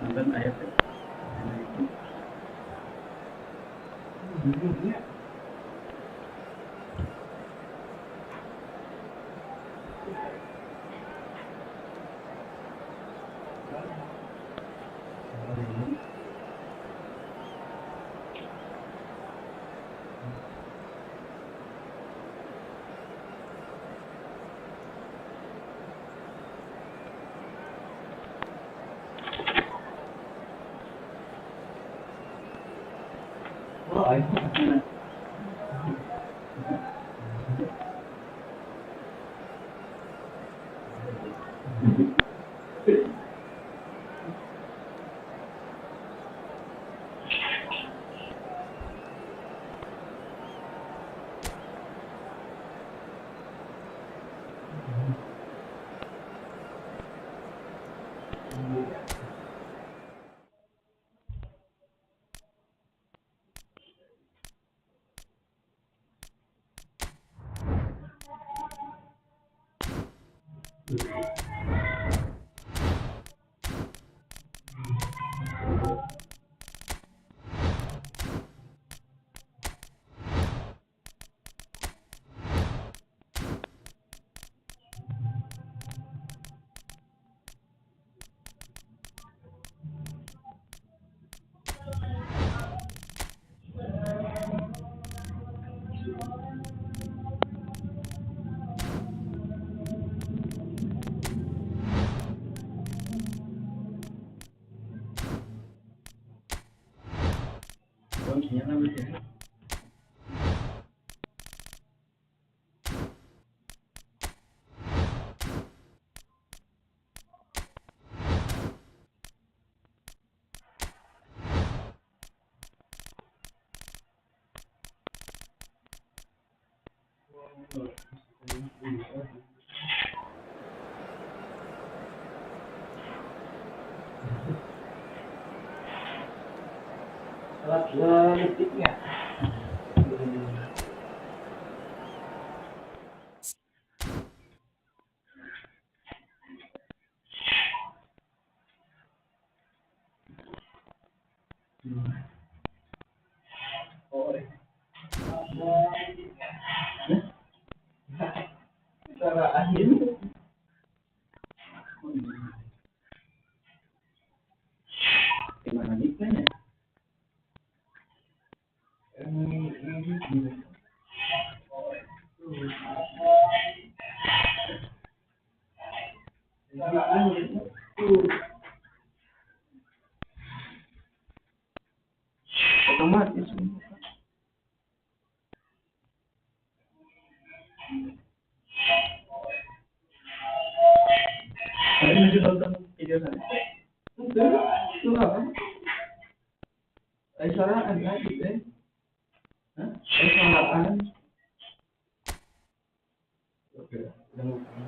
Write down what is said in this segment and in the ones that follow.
nonton ayat kuncinya kan bisa detiknya. Cara akhir gimana nikahnya? Otomatis. Saya masih nonton video sana. Itu apa? Salaan lagi deh. Hah? Salaan. Oke, udah lupa.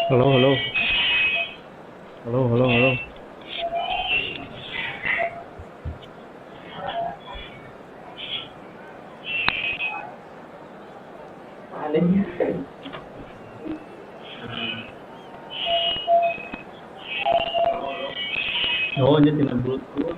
Halo, halo. Halo, halo, halo. Oh, dia tinggal Bluetooth.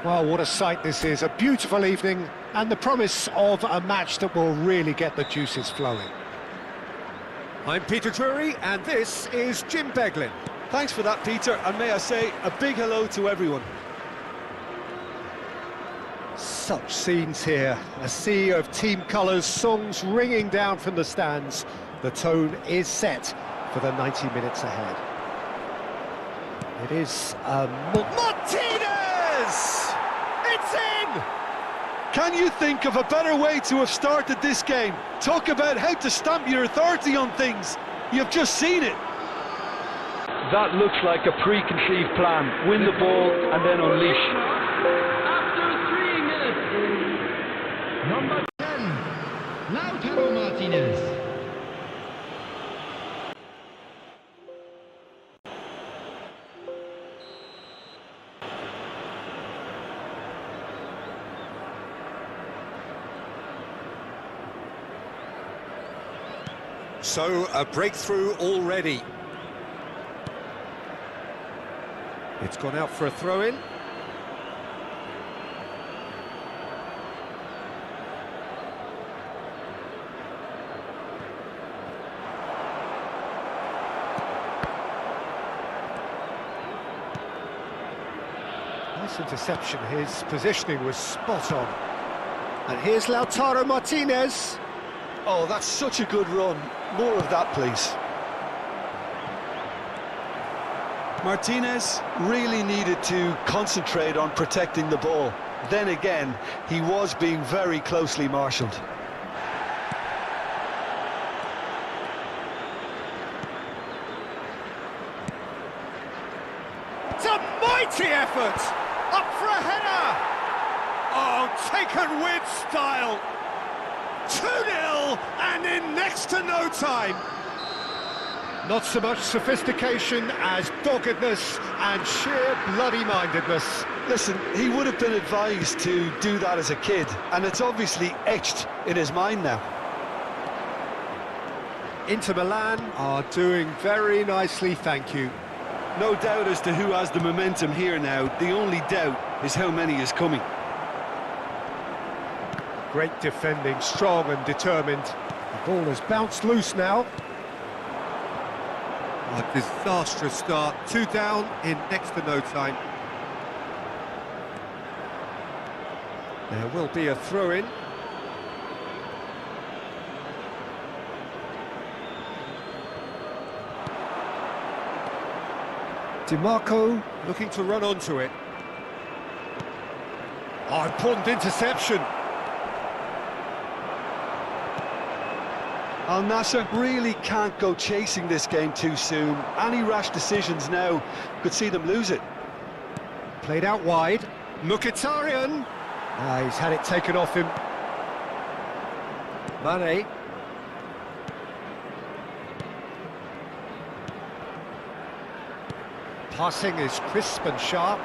Well, what a sight this is. A beautiful evening and the promise of a match that will really get the juices flowing. I'm Peter Drury and this is Jim Beglin. Thanks for that, Peter, and may I say a big hello to everyone. Such scenes here. A sea of team colours, songs ringing down from the stands. The tone is set for the 90 minutes ahead. It is Martinez! It's in! Can you think of a better way to have started this game? Talk about how to stamp your authority on things. You've just seen it. That looks like a preconceived plan. Win the ball and then unleash. After 3 minutes, number 10, Lautaro Martinez. So, a breakthrough already. It's gone out for a throw-in. Nice interception. His positioning was spot on. And here's Lautaro Martinez. Oh, that's such a good run. More of that, please. Martinez really needed to concentrate on protecting the ball. Then again, he was being very closely marshalled. It's a mighty effort! Up for a header! Oh, taken with style! 2-0 and in next to no time. Not so much sophistication as doggedness and sheer bloody-mindedness. Listen, he would have been advised to do that as a kid, and it's obviously etched in his mind now. Inter Milan are doing very nicely, thank you. No doubt as to who has the momentum here now. The only doubt is how many is coming. Great defending, strong and determined. The ball has bounced loose now. A disastrous start. 2 down in next to no time. There will be a throw-in. DiMarco looking to run onto it. Oh, important interception. Al Nassr really can't go chasing this game too soon. Any rash decisions now could see them lose it. Played out wide. Mkhitaryan. He's had it taken off him. Mane. Passing is crisp and sharp.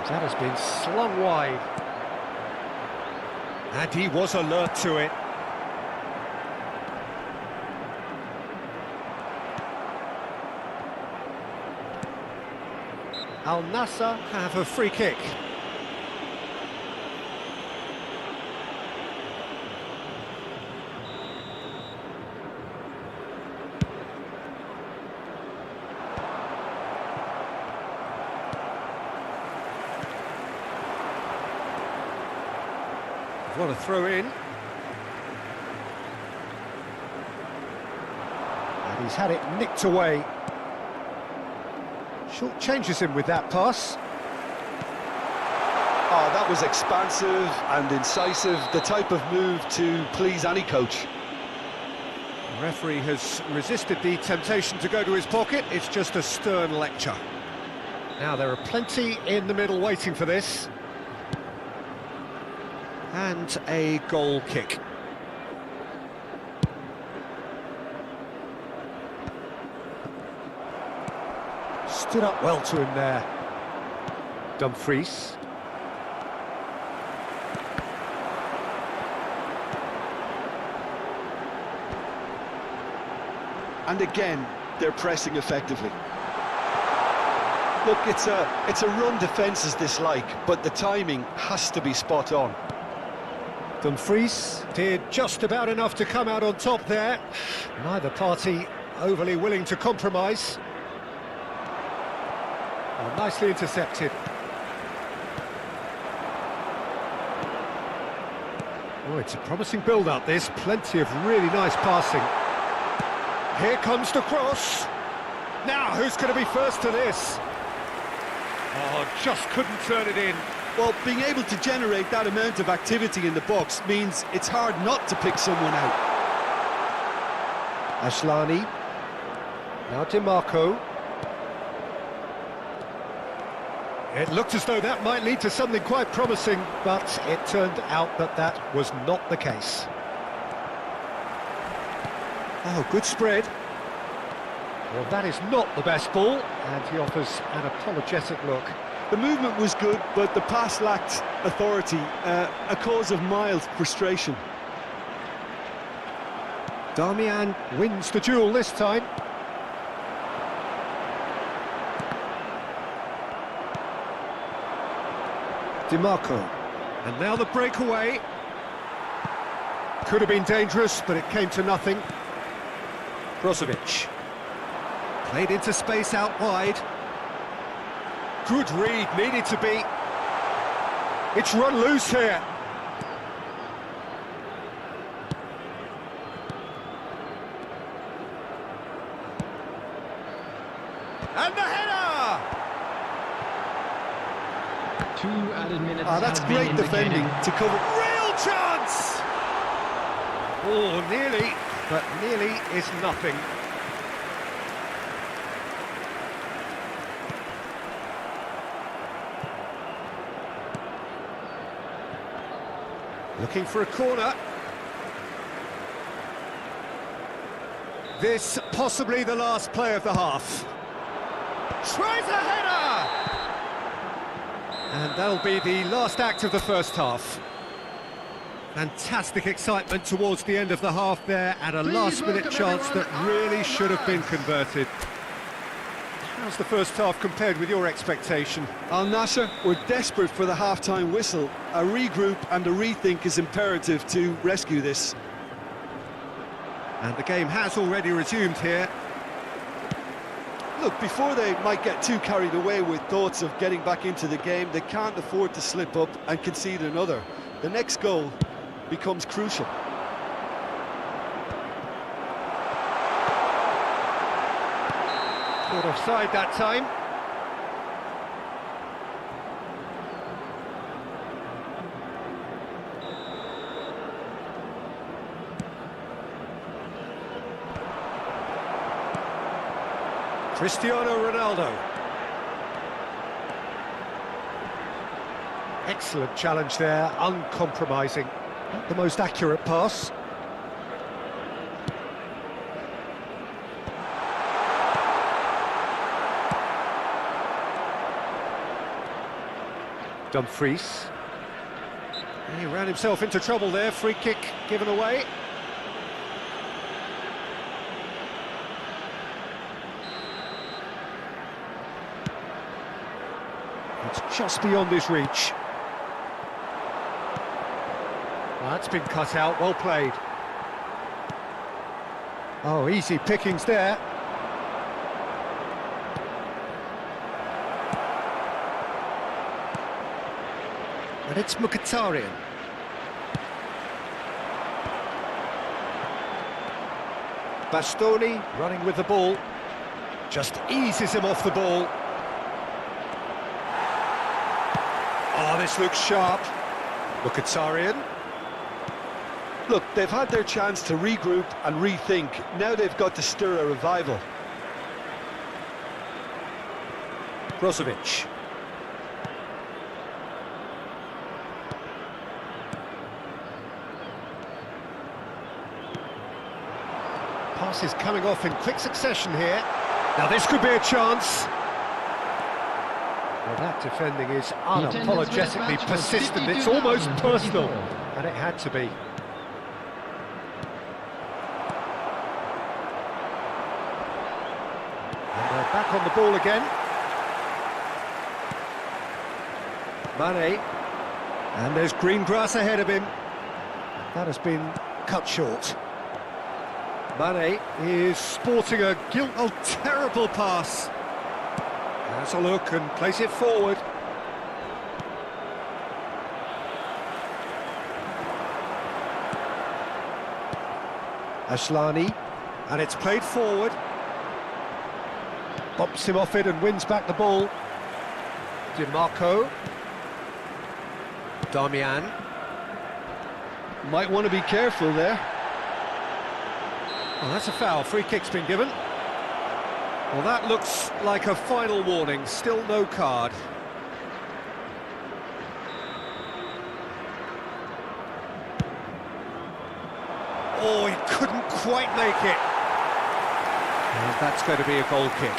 That has been slung wide. And he was alert to it. Al Nassr have a free kick. What a throw in. And he's had it nicked away. Short changes him with that pass. Oh, that was expansive and incisive, the type of move to please any coach. The referee has resisted the temptation to go to his pocket. It's just a stern lecture. Now there are plenty in the middle waiting for this. And a goal kick. Stood up well to him there. Dumfries. And again, they're pressing effectively. Look, it's a run defence this like, but the timing has to be spot on. Dumfries did just about enough to come out on top there. Neither party overly willing to compromise. Oh, nicely intercepted. Oh, it's a promising build-up, this. Plenty of really nice passing. Here comes the cross. Now, who's going to be first to this? Oh, just couldn't turn it in. Well, being able to generate that amount of activity in the box means it's hard not to pick someone out. Ashlani. Now DiMarco. It looked as though that might lead to something quite promising, but it turned out that that was not the case. Oh, good spread. Well, that is not the best ball, and he offers an apologetic look. The movement was good, but the pass lacked authority, a cause of mild frustration. Darmian wins the duel this time. DiMarco. And now the breakaway. Could have been dangerous, but it came to nothing. Brozovic. Played into space out wide. Good read, needed to be. It's run loose here. And the header! 2 added minutes. That's have been great defending indicated. to cover. Real chance! Oh, nearly, but nearly is nothing. Looking for a corner. This possibly the last play of the half. Tries a header! And that'll be the last act of the first half. Fantastic excitement towards the end of the half there, and a last-minute chance that really should have been converted. How's the first half compared with your expectation? Al Nassr were desperate for the half-time whistle. A regroup and a rethink is imperative to rescue this. And the game has already resumed here. Look, before they might get too carried away with thoughts of getting back into the game, they can't afford to slip up and concede another. The next goal becomes crucial. Caught offside that time. Cristiano Ronaldo. Excellent challenge there, uncompromising. Not the most accurate pass. Dumfries. He ran himself into trouble there, free kick given away. It's just beyond his reach. Well, that's been cut out, well played. Oh, easy pickings there. And it's Mkhitaryan. Bastoni running with the ball. Just eases him off the ball. Oh, this looks sharp. Mkhitaryan. Look, they've had their chance to regroup and rethink. Now they've got to stir a revival. Brozovic. Passes coming off in quick succession here. Now this could be a chance. Well, that defending is unapologetically persistent. It's almost personal, and it had to be. And they're back on the ball again. Mane. And there's green grass ahead of him. That has been cut short. Mane is sporting a terrible pass. Has a look and plays it forward. Ashlani, and it's played forward. Bumps him off it and wins back the ball. DiMarco. Damian. Might want to be careful there. Oh, that's a foul. Free kick's been given. Well, that looks like a final warning. Still no card. Oh, he couldn't quite make it. And that's going to be a goal kick.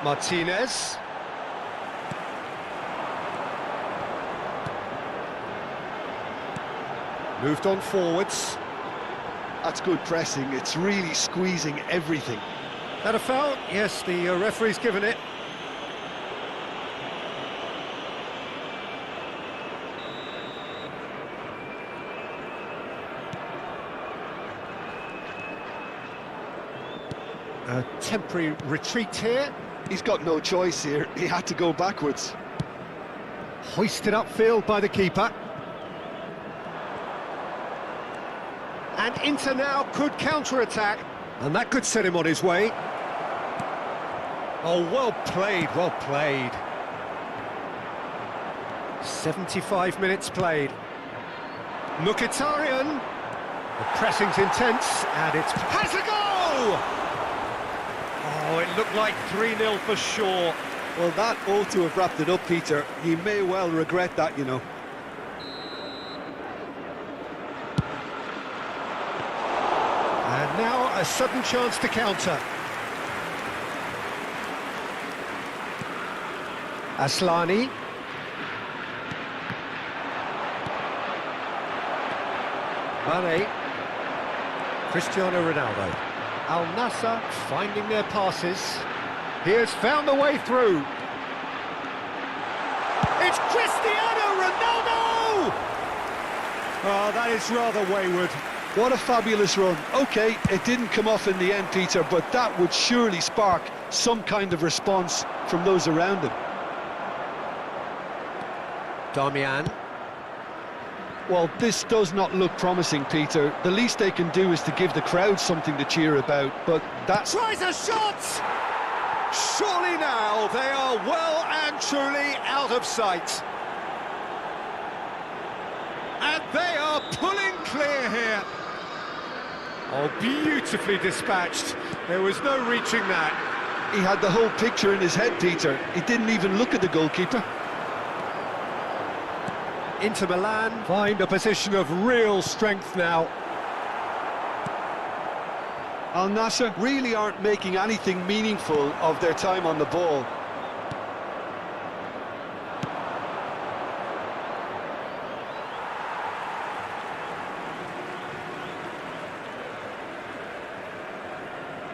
Martinez. Moved on forwards. That's good pressing. It's really squeezing everything. That a foul? Yes, the referee's given it. A temporary retreat here. He's got no choice here. He had to go backwards. Hoisted upfield by the keeper. And Inter now could counter-attack. And that could set him on his way. Oh, well played, well played. 75 minutes played. Mkhitaryan. The pressing's intense, and it's... has a goal! Oh, it looked like 3-0 for sure. Well, that ought to have wrapped it up, Peter. He may well regret that, you know. And now a sudden chance to counter. Aslani. Mane. Cristiano Ronaldo. Al Nassr finding their passes. He has found the way through. It's Cristiano Ronaldo! Oh, that is rather wayward. What a fabulous run. OK, it didn't come off in the end, Peter, but that would surely spark some kind of response from those around him. Damian. Well, this does not look promising, Peter. The least they can do is to give the crowd something to cheer about, but that's... Tries a shot! Surely now they are well and truly out of sight. And they are pulling clear here. Oh, beautifully dispatched. There was no reaching that. He had the whole picture in his head, Peter. He didn't even look at the goalkeeper. Inter Milan find a position of real strength now. Al Nassr really aren't making anything meaningful of their time on the ball.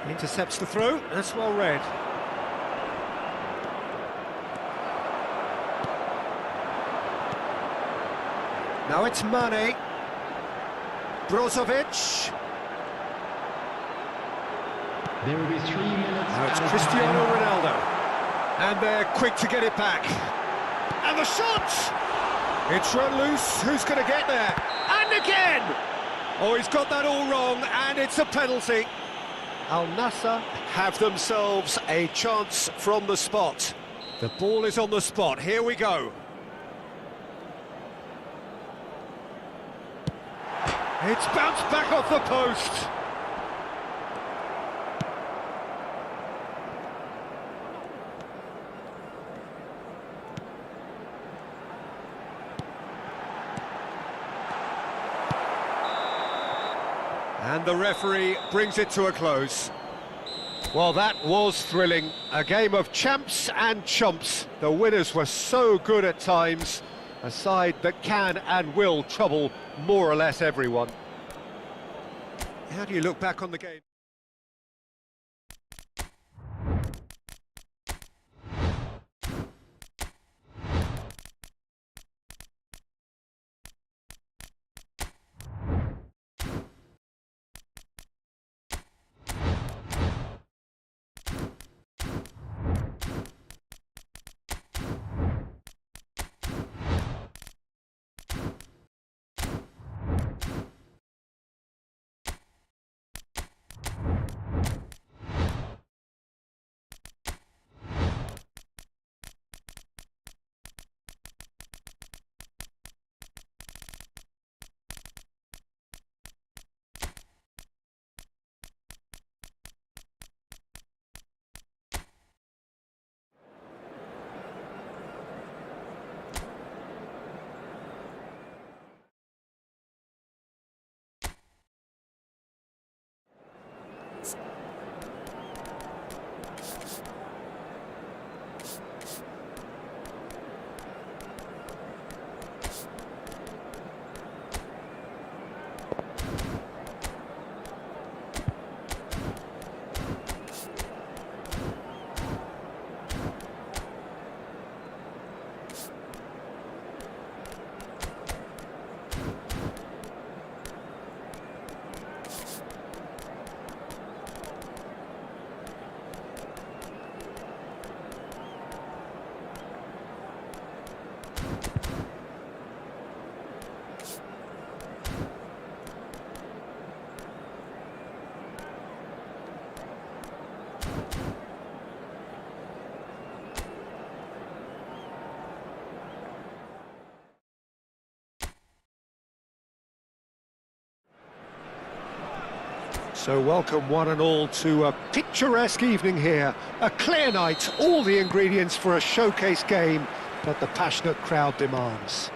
Intercepts the throw, that's well read. Now it's Mane. Brozovic. There will be 3 minutes. Now it's Cristiano Ronaldo. And they're quick to get it back. And the shot! It's run loose. Who's going to get there? And again! Oh, he's got that all wrong, and it's a penalty. Al Nassr have themselves a chance from the spot. The ball is on the spot. Here we go. It's bounced back off the post. And the referee brings it to a close. Well, that was thrilling. A game of champs and chumps. The winners were so good at times. A side that can and will trouble more or less everyone. How do you look back on the game? So welcome one and all to a picturesque evening here. A clear night, all the ingredients for a showcase game that the passionate crowd demands.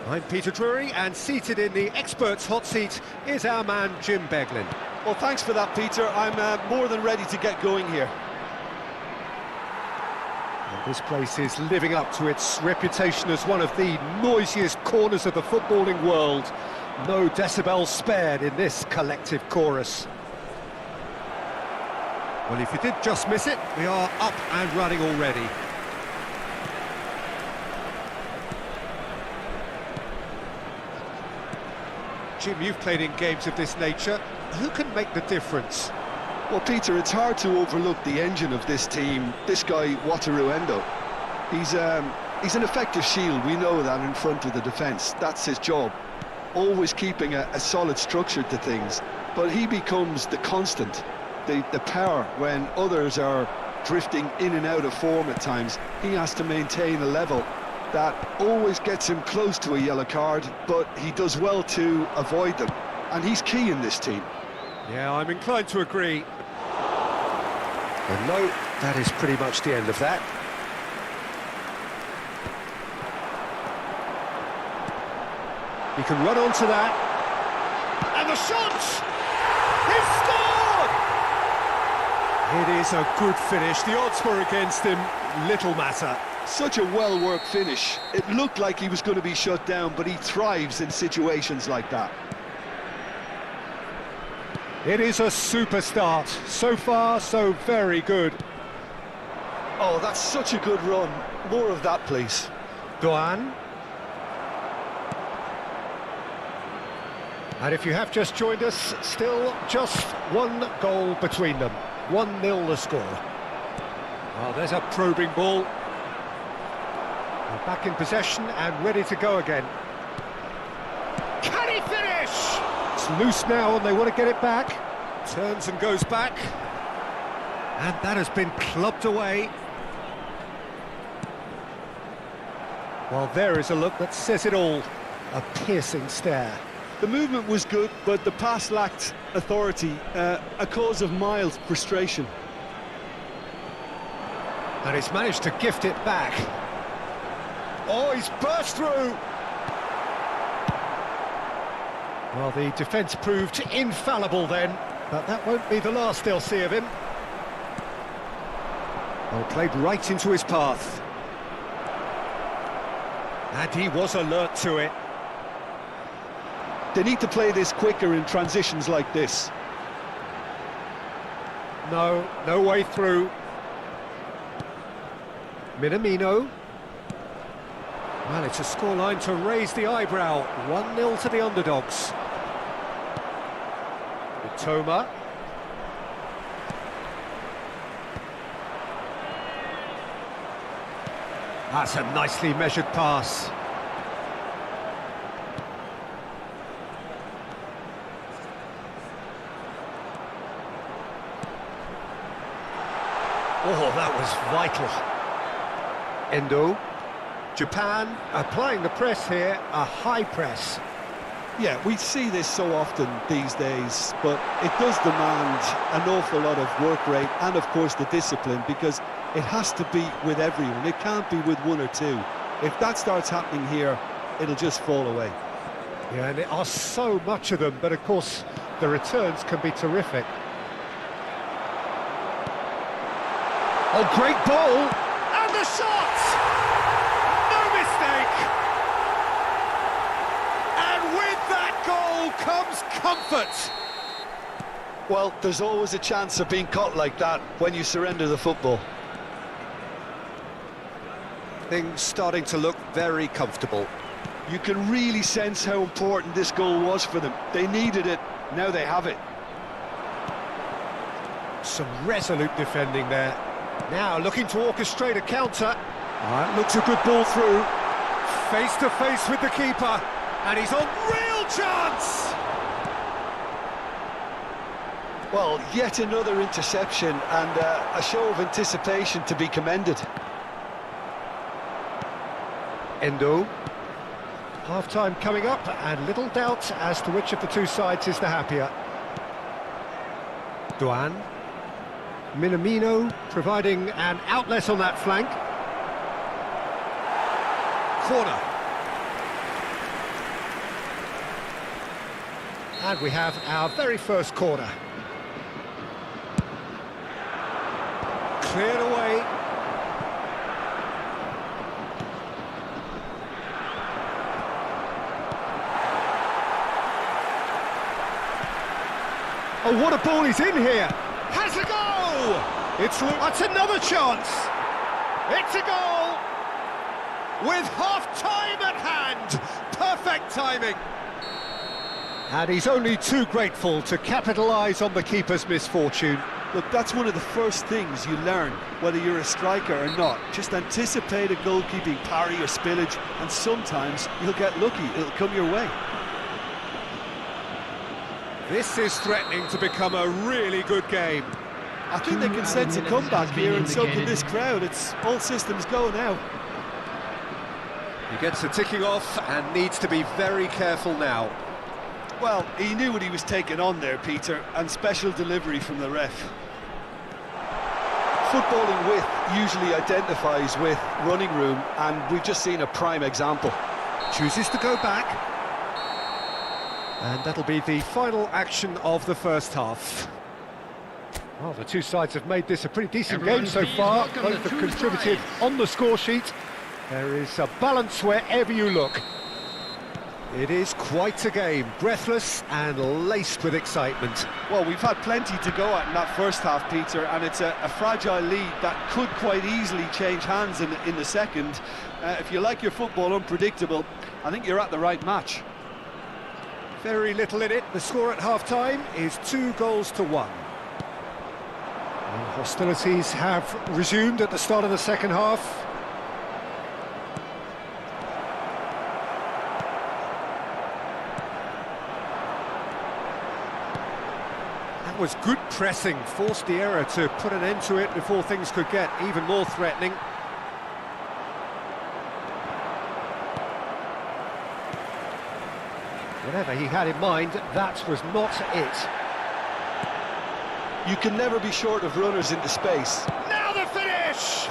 I'm Peter Drury, and seated in the experts' hot seat is our man Jim Beglin. Well, thanks for that, Peter. I'm more than ready to get going here. And this place is living up to its reputation as one of the noisiest corners of the footballing world. No decibels spared in this collective chorus. Well, if you did just miss it, we are up and running already. Jim, you've played in games of this nature. Who can make the difference? Well, Peter, it's hard to overlook the engine of this team, this guy, Wataruendo. He's an effective shield, we know that, in front of the defence. That's his job. Always keeping a solid structure to things. But he becomes the constant, the power when others are drifting in and out of form at times. He has to maintain a level that always gets him close to a yellow card, but he does well to avoid them. And he's key in this team. Yeah, I'm inclined to agree. And no, that is pretty much the end of that. He can run onto that. And the shot! He scored! It is a good finish. The odds were against him. Little matter. Such a well-worked finish. It looked like he was going to be shut down, but he thrives in situations like that. It is a super start. So far, so very good. Oh, that's such a good run. More of that, please. Doan. And if you have just joined us, still just one goal between them. 1-0 the score. Oh, there's a probing ball. They're back in possession and ready to go again. Can he finish? It's loose now and they want to get it back. Turns and goes back. And that has been clubbed away. Well, there is a look that says it all. A piercing stare. The movement was good, but the pass lacked authority, a cause of mild frustration. And he's managed to gift it back. Oh, he's burst through! Well, the defence proved infallible then, but that won't be the last they'll see of him. Well, played right into his path. And he was alert to it. They need to play this quicker in transitions like this. No way through. Minamino. Well, it's a scoreline to raise the eyebrow. 1-0 to the underdogs. Toma. That's a nicely measured pass. Oh, that was vital. Endo. Japan applying the press here, a high press. Yeah, we see this so often these days, but it does demand an awful lot of work rate and, of course, the discipline, because it has to be with everyone. It can't be with one or two. If that starts happening here, it'll just fall away. Yeah, and there are so much of them, but of course, the returns can be terrific. Oh, great ball! And the shot! No mistake! And with that goal comes comfort! Well, there's always a chance of being caught like that when you surrender the football. Things starting to look very comfortable. You can really sense how important this goal was for them. They needed it, now they have it. Some resolute defending there. Now looking to orchestrate a counter. That looks a good ball through. Face to face with the keeper. And he's on real chance! Well, yet another interception and a show of anticipation to be commended. Endo. Half-time coming up, and little doubt as to which of the two sides is the happier. Duan. Minamino providing an outlet on that flank. Corner. And we have our very first corner. Cleared away. Oh, what a ball he's in here! Has a goal! That's another chance! It's a goal! With half-time at hand! Perfect timing! And he's only too grateful to capitalise on the keeper's misfortune. Look, that's one of the first things you learn, whether you're a striker or not. Just anticipate a goalkeeping parry or spillage, and sometimes you'll get lucky, it'll come your way. This is threatening to become a really good game. I think they can sense a comeback here, and so can this crowd. It's all systems go now. He gets the ticking off and needs to be very careful now. Well, he knew what he was taking on there, Peter, and special delivery from the ref. Footballing width usually identifies with running room, and we've just seen a prime example. Chooses to go back. And that'll be the final action of the first half. Well, the two sides have made this a pretty decent game so far. Both have contributed on the score sheet. There is a balance wherever you look. It is quite a game, breathless and laced with excitement. Well, we've had plenty to go at in that first half, Peter, and it's a fragile lead that could quite easily change hands in the second. If you like your football unpredictable, I think you're at the right match. Very little in it. The score at half-time is 2-1. And hostilities have resumed at the start of the second half. That was good pressing, forced the error to put an end to it before things could get even more threatening. Whatever he had in mind, that was not it. You can never be short of runners into space. Now the finish!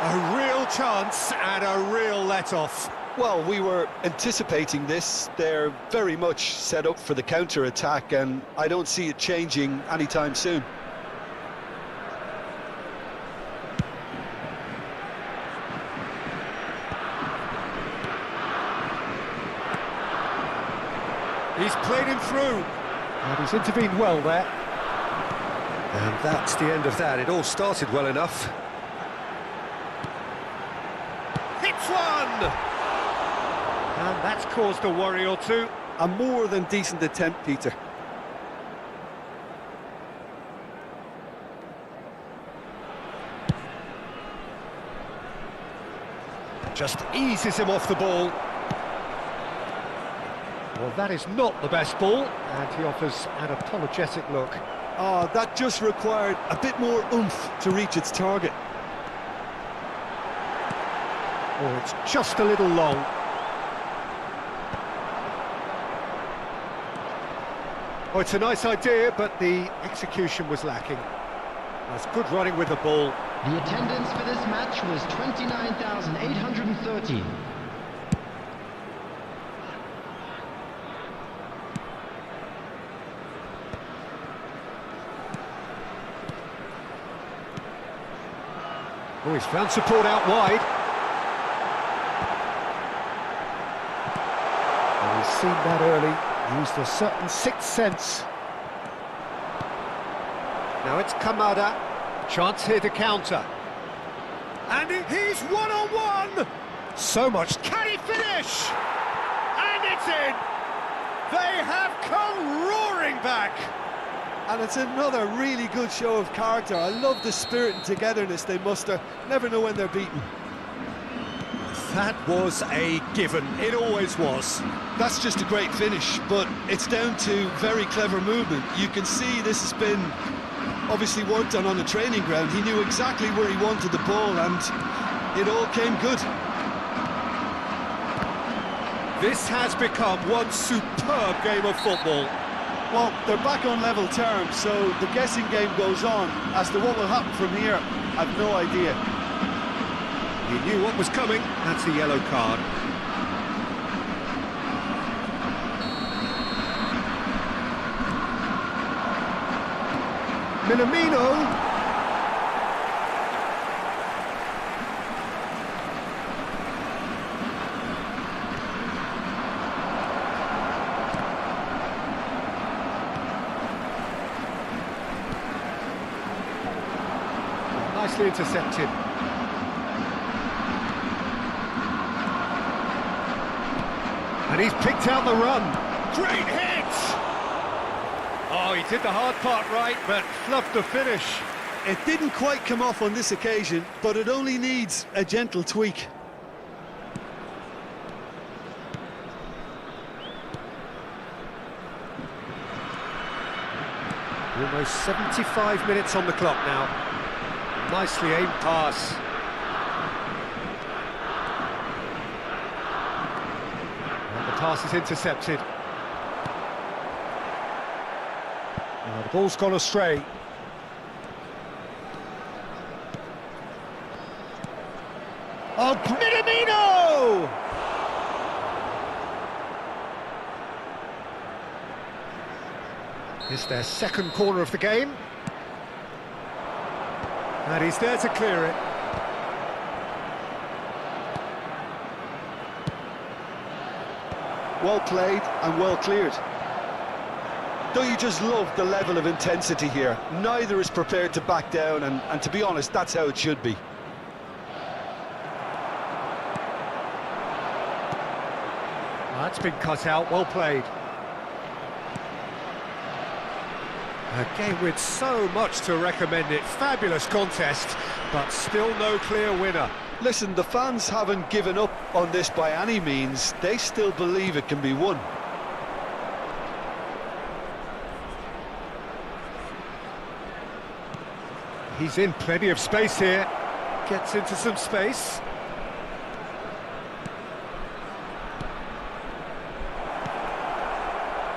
A real chance and a real let-off. Well, we were anticipating this. They're very much set up for the counter-attack, and I don't see it changing anytime soon. He's played him through. And he's intervened well there. And that's the end of that. It all started well enough. Hits one! And that's caused a worry or two. A more than decent attempt, Peter. Just eases him off the ball. Well, that is not the best ball, and he offers an apologetic look. Oh, that just required a bit more oomph to reach its target. Oh, it's just a little long. Oh, it's a nice idea, but the execution was lacking. That's good running with the ball. The attendance for this match was 29,813. Oh, he's found support out wide. And he's seen that early, used a certain sixth sense. Now it's Kamada, chance here to counter. And he's one-on-one! So much, can he finish? And it's in! They have come roaring back! And it's another really good show of character. I love the spirit and togetherness they muster. Never know when they're beaten. That was a given. It always was. That's just a great finish, but it's down to very clever movement. You can see this has been obviously worked on the training ground. He knew exactly where he wanted the ball, and it all came good. This has become one superb game of football. Well, they're back on level terms, so the guessing game goes on. As to what will happen from here, I've no idea. He knew what was coming. That's a yellow card. Minamino. Nicely intercepted. And he's picked out the run. Great hit! Oh, he did the hard part right, but fluffed the finish. It didn't quite come off on this occasion, but it only needs a gentle tweak. Almost 75 minutes on the clock now. Nicely aimed pass. And the pass is intercepted. Oh, the ball's gone astray. Oh, Minamino! It's their second corner of the game. And he's there to clear it. Well played and well cleared. Don't you just love the level of intensity here? Neither is prepared to back down, and to be honest, that's how it should be. That's been cut out, well played. A game with so much to recommend it. Fabulous contest, but still no clear winner. Listen, the fans haven't given up on this by any means. They still believe it can be won. He's in plenty of space here. Gets into some space.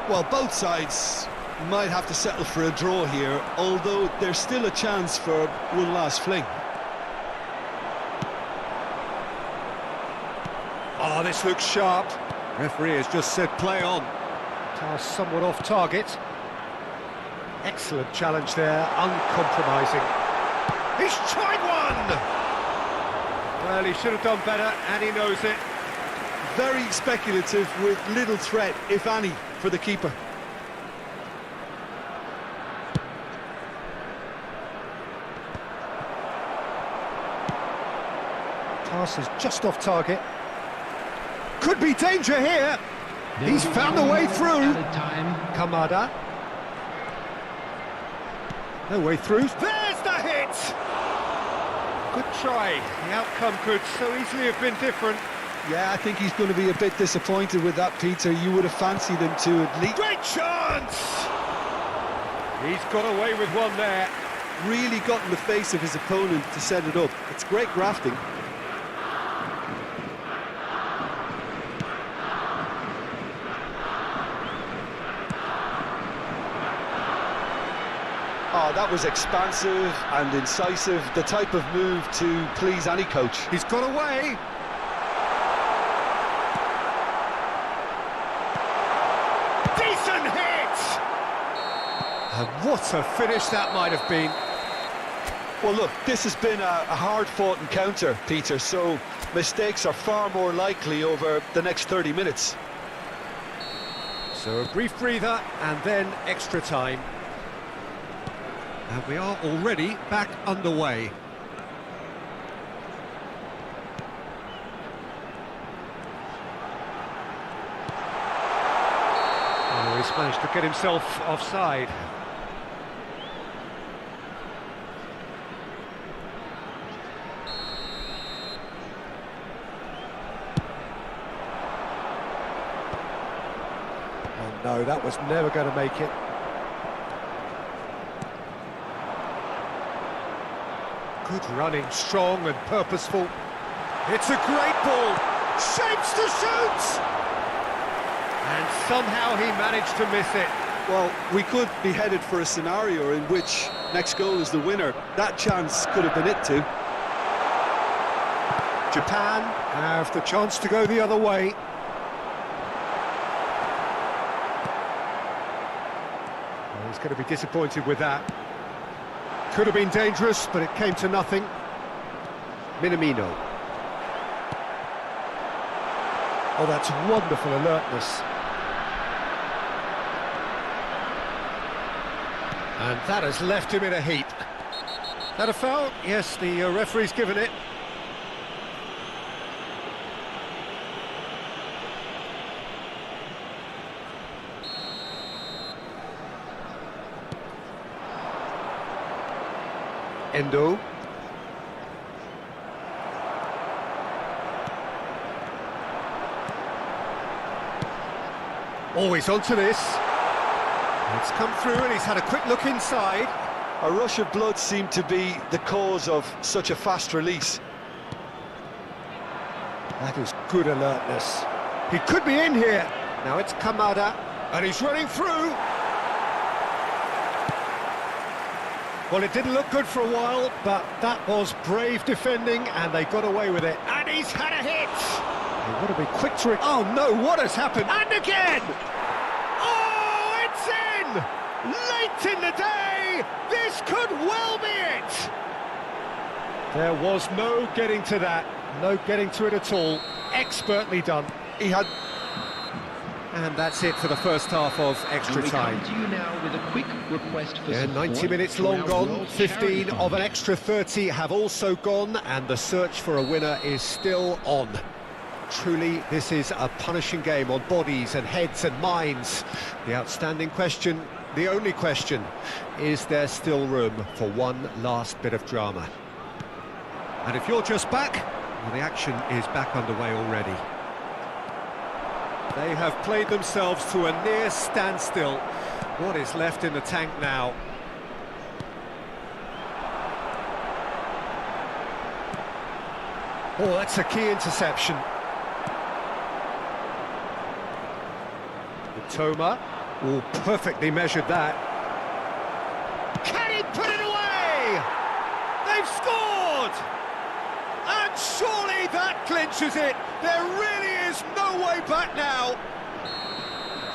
Well, both sides might have to settle for a draw here, although there's still a chance for one last fling. Oh, this looks sharp. Referee has just said play on. Task somewhat off target. Excellent challenge there, uncompromising. He's tried one! Well, he should have done better, and he knows it. Very speculative with little threat, if any, for the keeper. Pass is just off target. Could be danger here. He's found a way through. Kamada. No way through. There's the hit! Good try. The outcome could so easily have been different. Yeah, I think he's going to be a bit disappointed with that, Peter. You would have fancied him to at least... Great chance! He's got away with one there. Really got in the face of his opponent to set it up. It's great grafting. Oh, that was expansive and incisive, the type of move to please any coach. He's got away. Decent hit! And what a finish that might have been. Well, look, this has been a hard-fought encounter, Peter, so mistakes are far more likely over the next 30 minutes. So a brief breather and then extra time. And we are already back underway. Oh, he's managed to get himself offside. Oh no, that was never going to make it. Good running, strong and purposeful. It's a great ball. Shapes to shoot! And somehow he managed to miss it. Well, we could be headed for a scenario in which next goal is the winner. That chance could have been it too. Japan have the chance to go the other way. Well, he's going to be disappointed with that. Could have been dangerous, but it came to nothing. Minamino. Oh, that's wonderful alertness. And that has left him in a heap. That a foul? Yes, the referee's given it. Endo. Oh, he's onto this. It's come through and he's had a quick look inside. A rush of blood seemed to be the cause of such a fast release. That is good alertness. He could be in here. Now it's Kamada, and he's running through. Well, it didn't look good for a while, but that was brave defending, and they got away with it. And he's had a hit. They want to be quick to it. Oh no, what has happened? And again! Oh, it's in! Late in the day, this could well be it! There was no getting to that, no getting to it at all. Expertly done. He had... And that's it for the first half of extra time. Come to you now with a quick request for Yeah, support 90 minutes for long our gone, World 15 Charity of an extra 30 have also gone, and the search for a winner is still on. Truly, this is a punishing game on bodies and heads and minds. The outstanding question, the only question, is there still room for one last bit of drama? And if you're just back, well, the action is back underway already. They have played themselves to a near standstill. What is left in the tank now? Oh, that's a key interception. Toma, oh, perfectly measured that. Can he put it away? They've scored! And surely that clinches it. There really is no way back now.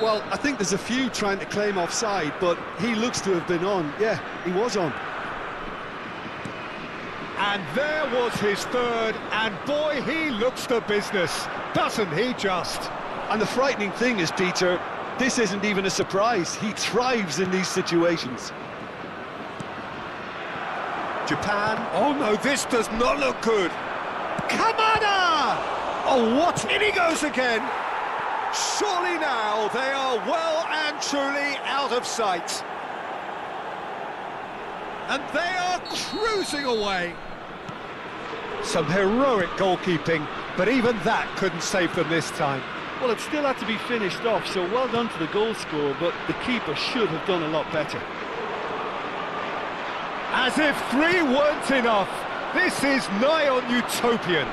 Well, I think there's a few trying to claim offside, but he looks to have been on. Yeah, he was on. And there was his third, and boy, he looks the business, doesn't he just? And the frightening thing is, Peter, this isn't even a surprise. He thrives in these situations. Japan, oh no, this does not look good. Kamada! Oh, what? In he goes again. Surely now they are well and truly out of sight. And they are cruising away. Some heroic goalkeeping, but even that couldn't save them this time. Well, it still had to be finished off, so well done to the goal scorer, but the keeper should have done a lot better. As if 3 weren't enough, this is nigh on utopian.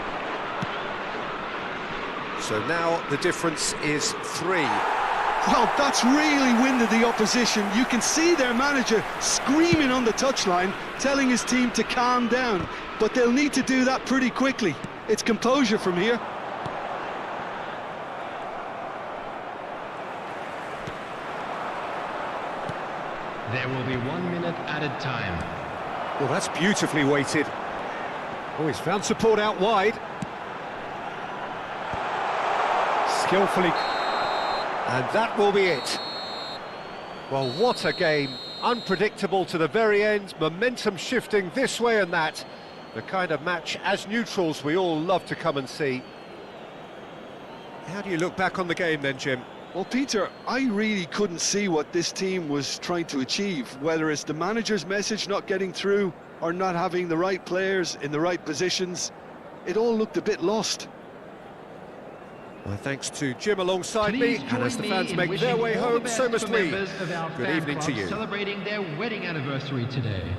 So now the difference is 3. Well, that's really winded the opposition. You can see their manager screaming on the touchline, telling his team to calm down, but they'll need to do that pretty quickly. It's composure from here. There will be 1 minute added time. Well, that's beautifully weighted. Oh, he's found support out wide. Skillfully. And that will be it. Well, what a game. Unpredictable to the very end. Momentum shifting this way and that. The kind of match, as neutrals, we all love to come and see. How do you look back on the game then, Jim? Well, Peter, I really couldn't see what this team was trying to achieve, whether it's the manager's message not getting through or not having the right players in the right positions. It all looked a bit lost. Well, thanks to Jim alongside Please me, and join as the me fans in make wishing their way all the home, best so must for we. members of our Good fan evening to club you. celebrating their wedding anniversary today.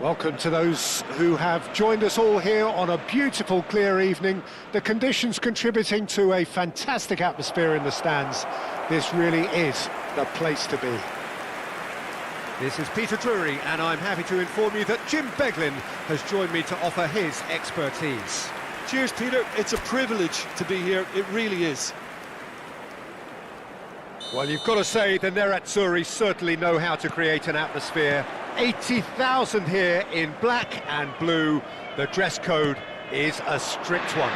Welcome to those who have joined us all here on a beautiful, clear evening. The conditions contributing to a fantastic atmosphere in the stands. This really is the place to be. This is Peter Drury, and I'm happy to inform you that Jim Beglin has joined me to offer his expertise. Cheers, Peter. It's a privilege to be here. It really is. Well, you've got to say the Nerazzurri certainly know how to create an atmosphere. 80,000 here in black and blue. The dress code is a strict one.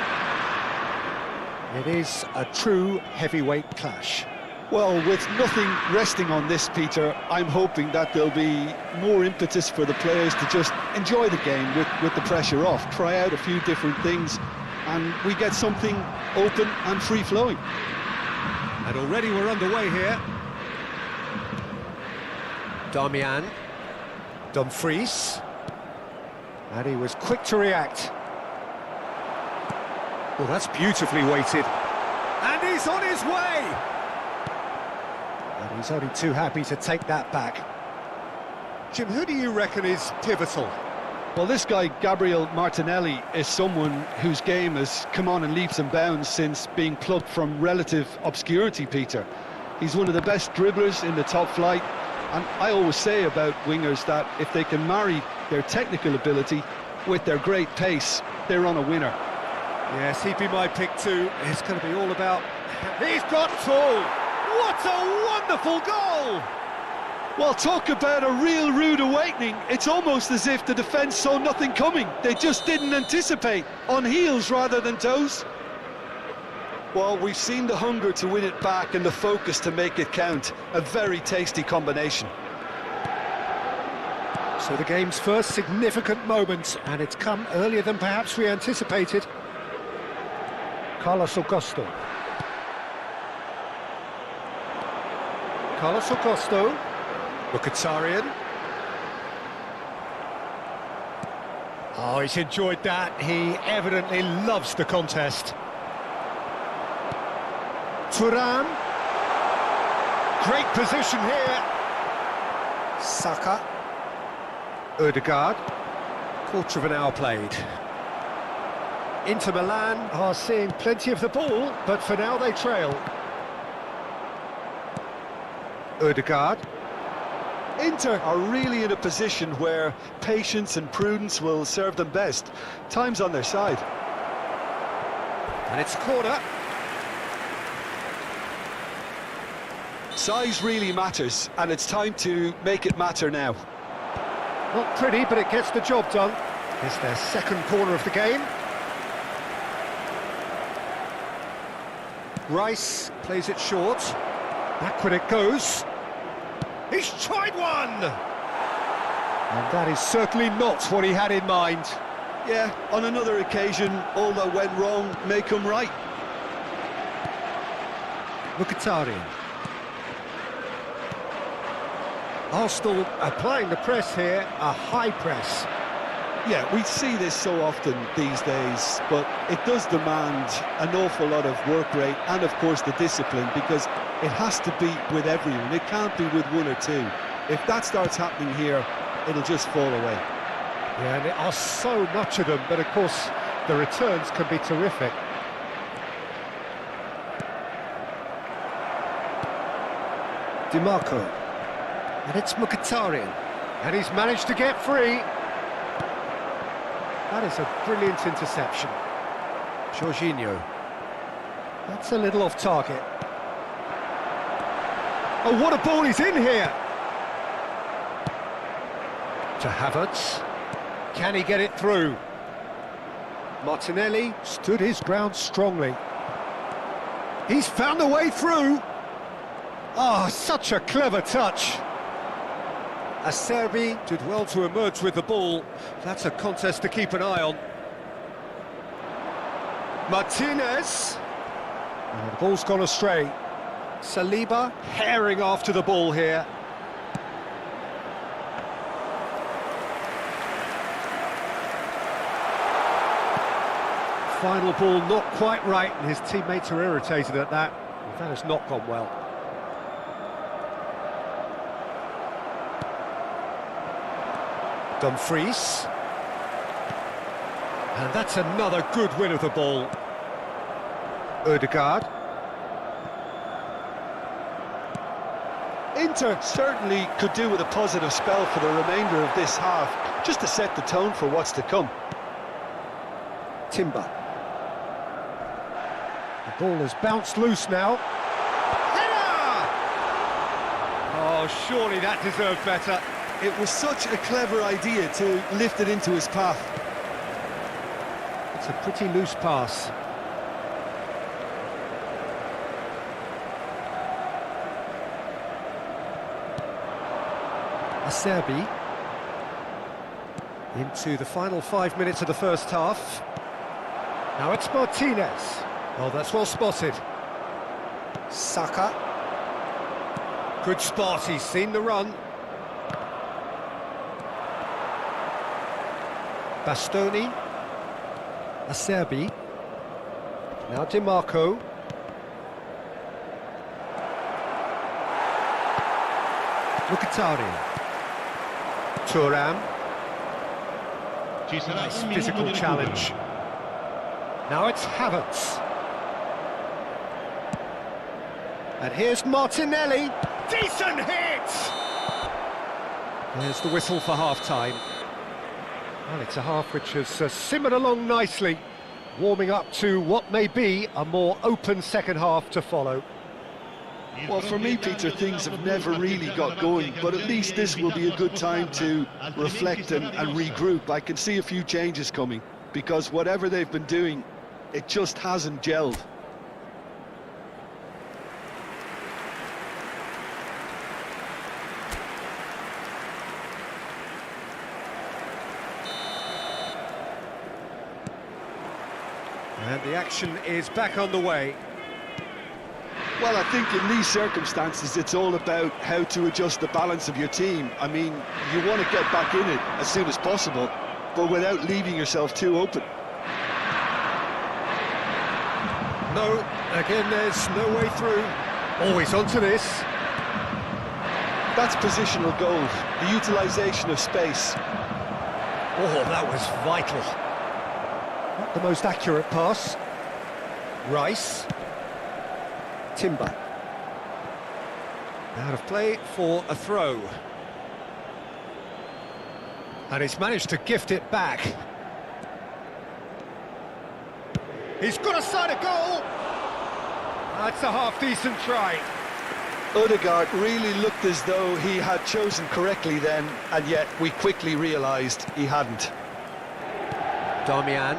It is a true heavyweight clash. Well, with nothing resting on this, Peter, I'm hoping that there'll be more impetus for the players to just enjoy the game with the pressure off, try out a few different things, and we get something open and free-flowing. And already we're underway here. Damian. Dumfries. And he was quick to react. Well, that's beautifully weighted. And he's on his way! And he's only too happy to take that back. Jim, who do you reckon is pivotal? Well, this guy, Gabriel Martinelli, is someone whose game has come on in leaps and bounds since being plucked from relative obscurity, Peter. He's one of the best dribblers in the top flight, and I always say about wingers that if they can marry their technical ability with their great pace, they're on a winner. Yes, he'd be my pick too. It's going to be all about... He's got full! What a wonderful goal! Well, talk about a real rude awakening. It's almost as if the defence saw nothing coming. They just didn't anticipate, on heels rather than toes. Well, we've seen the hunger to win it back and the focus to make it count. A very tasty combination. So the game's first significant moment, and it's come earlier than perhaps we anticipated. Carlos Augusto. Carlos Augusto. Mkhitaryan. Oh, he's enjoyed that. He evidently loves the contest. Thuram. Great position here. Saka. Ødegaard. Quarter of an hour played. Inter Milan are seeing plenty of the ball, but for now they trail. Ødegaard. Inter are really in a position where patience and prudence will serve them best. Time's on their side. And it's a corner. Size really matters, and it's time to make it matter now. Not pretty, but it gets the job done. It's their second corner of the game. Rice plays it short. Back when it goes. He's tried one! And that is certainly not what he had in mind. Yeah, on another occasion, all that went wrong may come right. Mkhitaryan. Arsenal applying the press here, a high press. Yeah, we see this so often these days, but it does demand an awful lot of work rate and, of course, the discipline, because it has to be with everyone. It can't be with one or two. If that starts happening here, it'll just fall away. Yeah, and there are so much of them, but of course, the returns can be terrific. DiMarco. And it's Mkhitaryan. And he's managed to get free. That is a brilliant interception. Jorginho. That's a little off target. Oh, what a ball he's in here! To Havertz. Can he get it through? Martinelli stood his ground strongly. He's found a way through. Oh, such a clever touch. Acerbi did well to emerge with the ball. That's a contest to keep an eye on. Martinez. Oh, the ball's gone astray. Saliba herring after the ball here. Final ball not quite right, and his teammates are irritated at that. That has not gone well. Dumfries. And that's another good win of the ball. Ødegaard. Inter certainly could do with a positive spell for the remainder of this half, just to set the tone for what's to come. Timber. The ball has bounced loose now. Header! Oh, surely that deserved better. It was such a clever idea to lift it into his path. It's a pretty loose pass. Acerbi. Into the final 5 minutes of the first half. Now it's Martinez. Oh, that's well spotted. Saka. Good spot, he's seen the run. Bastoni. Acerbi. Now Di Marco. Mkhitaryan. Thuram. Nice physical challenge. Now it's Havertz. And here's Martinelli. Decent hit! There's the whistle for half-time. Well, it's a half which has simmered along nicely, warming up to what may be a more open second half to follow. Well, for me, Peter, things have never really got going, but at least this will be a good time to reflect and regroup. I can see a few changes coming, because whatever they've been doing, it just hasn't gelled. And the action is back on the way. Well, I think in these circumstances, it's all about how to adjust the balance of your team. I mean, you want to get back in it as soon as possible, but without leaving yourself too open. No, again, there's no way through. Always onto this. That's positional goal, the utilisation of space. Oh, that was vital. Not the most accurate pass. Rice. Timber. Out of play for a throw. And he's managed to gift it back. He's got a side of goal! That's a half-decent try. Ødegaard really looked as though he had chosen correctly then, and yet we quickly realised he hadn't. Darmian.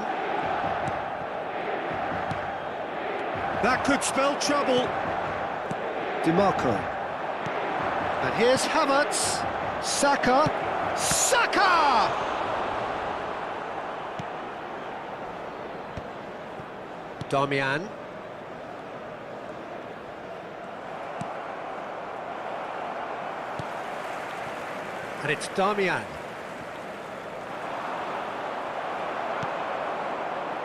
That could spell trouble. Di Marco. And here's Havertz. Saka. Saka! Darmian. And it's Darmian.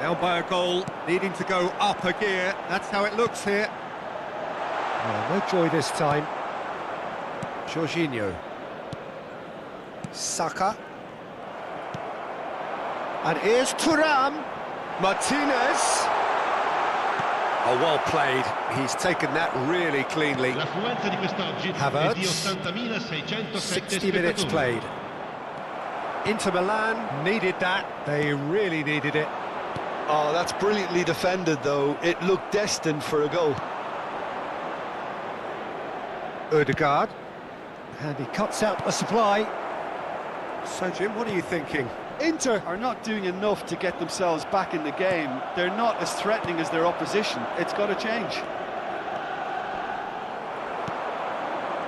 Down by a goal, needing to go up a gear. That's how it looks here. Oh, no joy this time. Jorginho. Saka. And here's Thuram. Martinez. Oh, well played. He's taken that really cleanly. Havertz. 60 minutes played. Inter Milan needed that. They really needed it. Oh, that's brilliantly defended, though. It looked destined for a goal. Ødegaard. And he cuts out the supply. So, Jim, what are you thinking? Inter are not doing enough to get themselves back in the game. They're not as threatening as their opposition. It's got to change.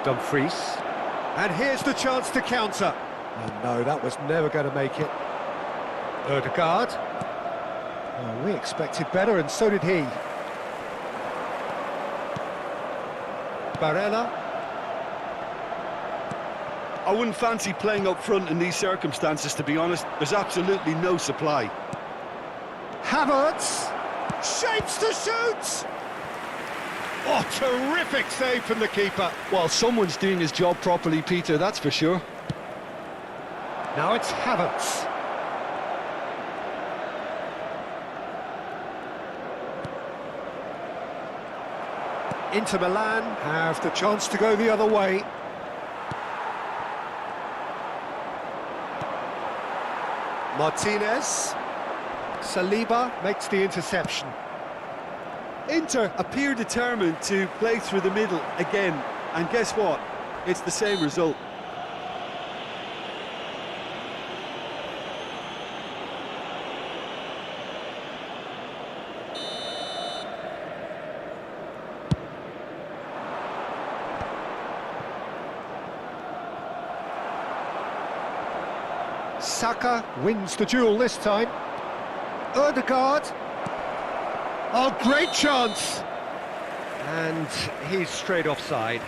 Dumfries. And here's the chance to counter. Oh, no, that was never going to make it. Ødegaard. Oh, we expected better, and so did he. Barella. I wouldn't fancy playing up front in these circumstances, to be honest. There's absolutely no supply. Havertz. Shapes to shoot. Oh, terrific save from the keeper. Well, someone's doing his job properly, Peter, that's for sure. Now it's Havertz. Inter Milan have the chance to go the other way. Martinez. Saliba makes the interception. Inter appear determined to play through the middle again, and guess what? It's the same result. Saka wins the duel this time. Ødegaard. Oh, great chance! And he's straight offside.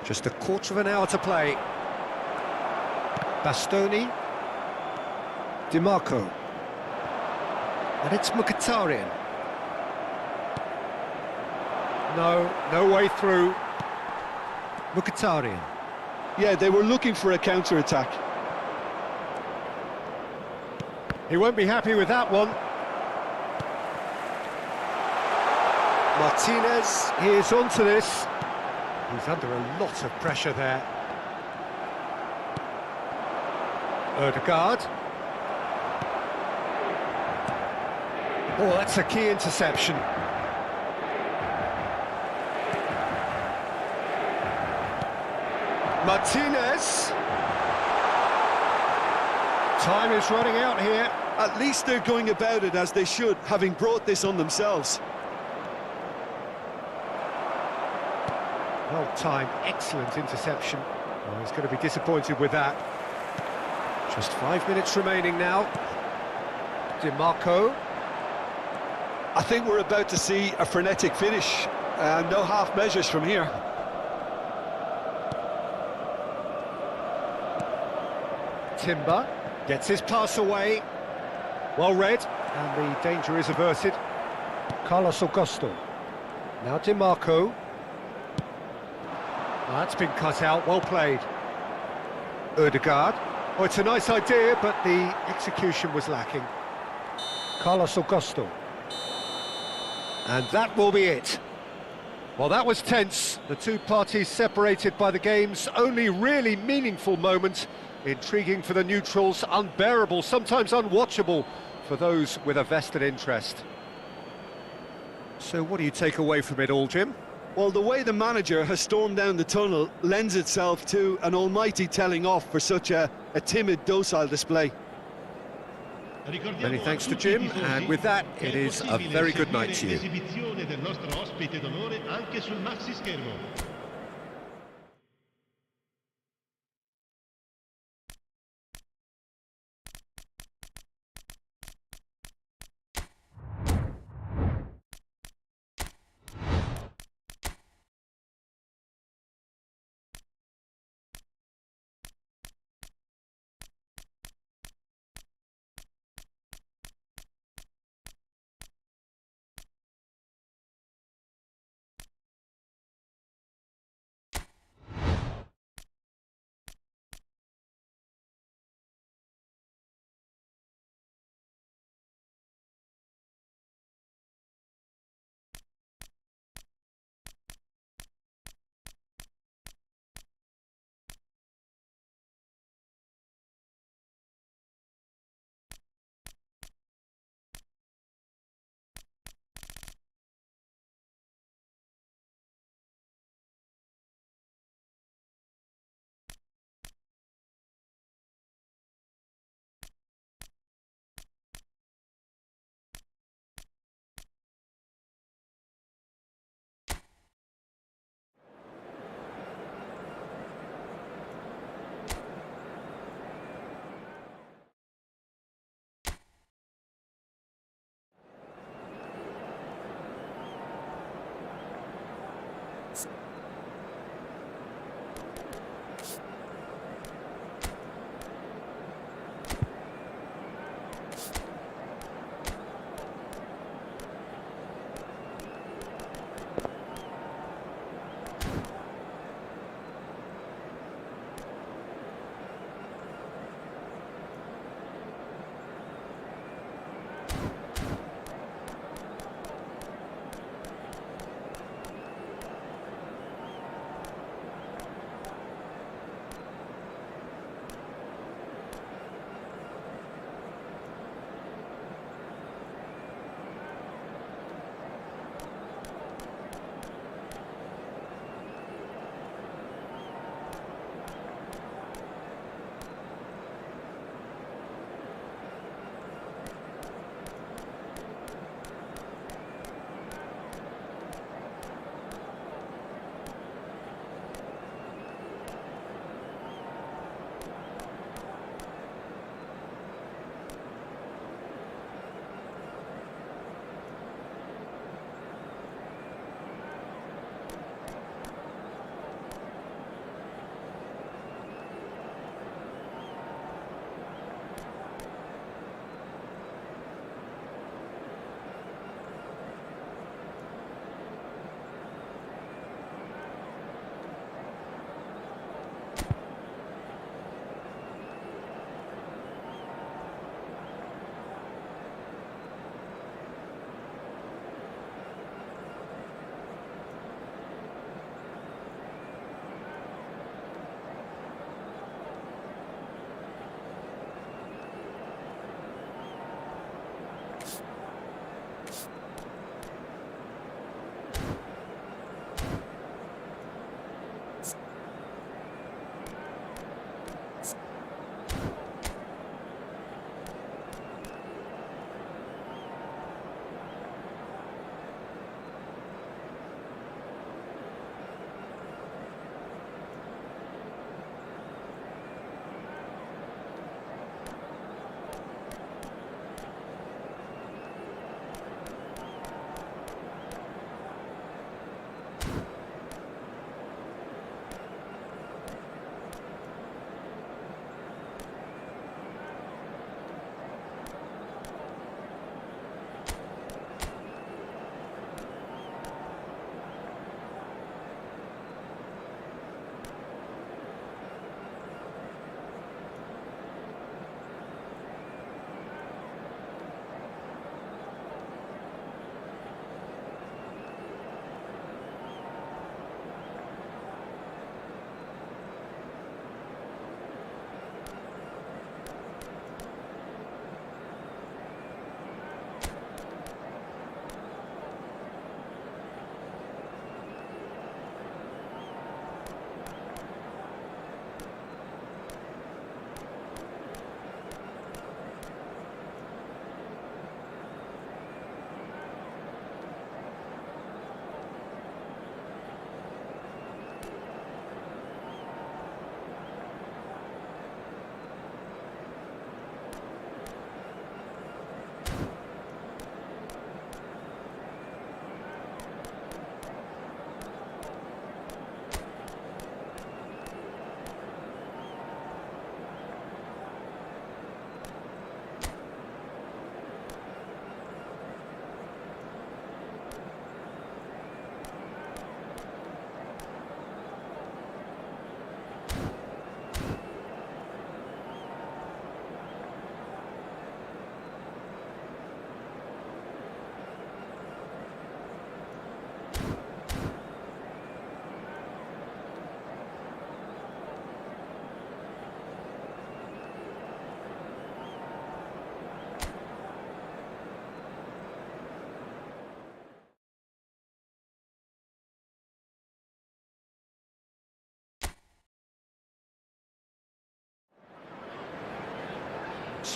Just a quarter of an hour to play. Bastoni. DiMarco. And it's Mkhitaryan. No way through. Mkhitaryan. Yeah, they were looking for a counter-attack. He won't be happy with that one. Martinez, he is onto this. He's under a lot of pressure there. Ødegaard. Oh, that's a key interception. Martinez. Time is running out here. At least they're going about it as they should, having brought this on themselves. Well timed, excellent interception. Oh, he's going to be disappointed with that. Just 5 minutes remaining now. DiMarco. I think we're about to see a frenetic finish. No half measures from here. Timber gets his pass away. Well read, and the danger is averted. Carlos Augusto. Now DiMarco. Oh, that's been cut out, well played. Ødegaard. Oh, it's a nice idea, but the execution was lacking. Carlos Augusto. And that will be it. Well, that was tense. The two parties separated by the game's only really meaningful moment. Intriguing for the neutrals, unbearable, sometimes unwatchable for those with a vested interest. So what do you take away from it all, Jim? Well, the way the manager has stormed down the tunnel lends itself to an almighty telling off for such a timid, docile display. Many thanks to Jim, and with that, it is a very good night to you.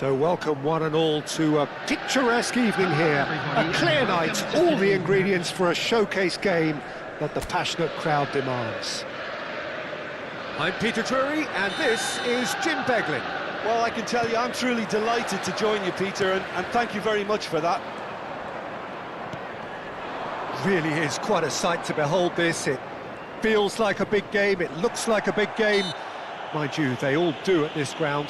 So welcome one and all to a picturesque evening here. A clear night, all the ingredients for a showcase game that the passionate crowd demands. I'm Peter Drury, and this is Jim Beglin. Well, I can tell you, I'm truly delighted to join you, Peter, and thank you very much for that. Really is quite a sight to behold this. It feels like a big game, it looks like a big game. Mind you, they all do at this ground.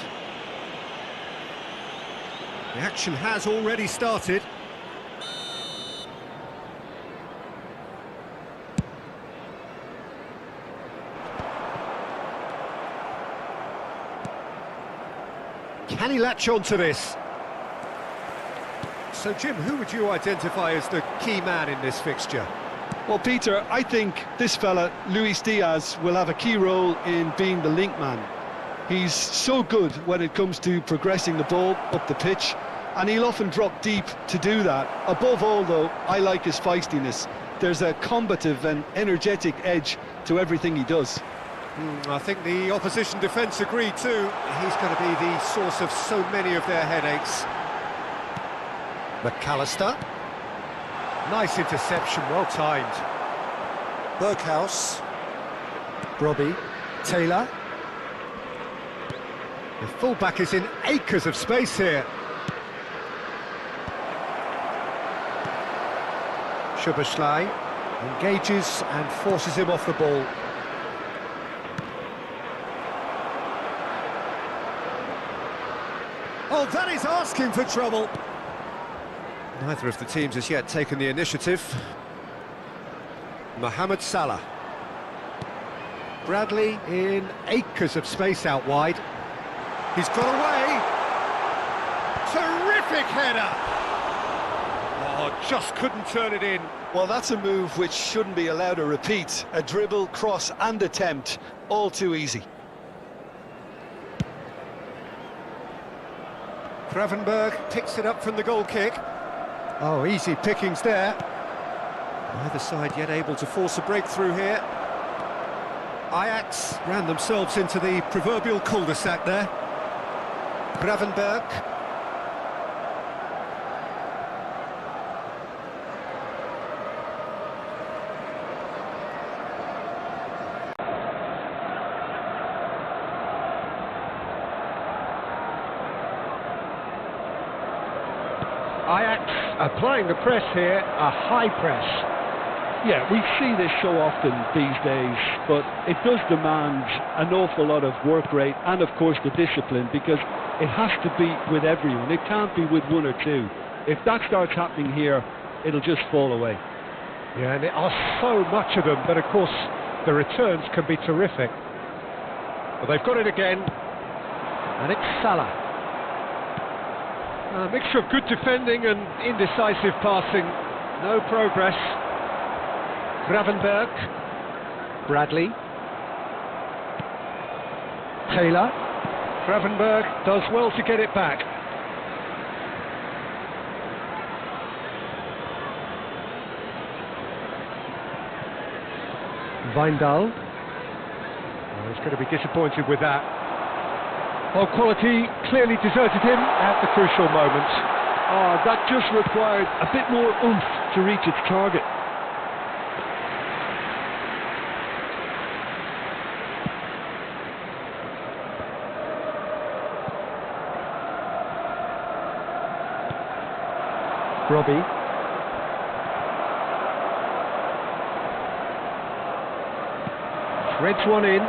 The action has already started. Can he latch on to this? So, Jim, who would you identify as the key man in this fixture? Well, Peter, I think this fella, Luis Diaz, will have a key role in being the link man. He's so good when it comes to progressing the ball up the pitch, and he'll often drop deep to do that. Above all, though, I like his feistiness. There's a combative and energetic edge to everything he does. I think the opposition defence agree too. He's going to be the source of so many of their headaches. McAllister. Nice interception, well timed. Berghaus. Robbie. Taylor. The fullback is in acres of space here. Schuberschlei engages and forces him off the ball. Oh, that is asking for trouble. Neither of the teams has yet taken the initiative. Mohamed Salah. Bradley in acres of space out wide. He's got away. Terrific header. Oh, just couldn't turn it in. Well, that's a move which shouldn't be allowed to repeat. A dribble, cross and attempt, all too easy. Gravenberg picks it up from the goal kick. Oh, easy pickings there. Neither side yet able to force a breakthrough here. Ajax ran themselves into the proverbial cul-de-sac there. Gravenberg. Ajax applying the press here, a high press. Yeah, we see this so often these days, but it does demand an awful lot of work rate and, of course, the discipline, because it has to be with everyone. It can't be with one or two. If that starts happening here, it'll just fall away. Yeah, and there are so much of them, but of course the returns can be terrific. But they've got it again, and it's Salah. A mixture of good defending and indecisive passing. No progress. Gravenberg. Bradley. Taylor. Gravenberg does well to get it back. Wijndal. Oh, he's going to be disappointed with that. Well, quality clearly deserted him at the crucial moment. Oh, that just required a bit more oomph to reach its target. Robbie. Threads one in.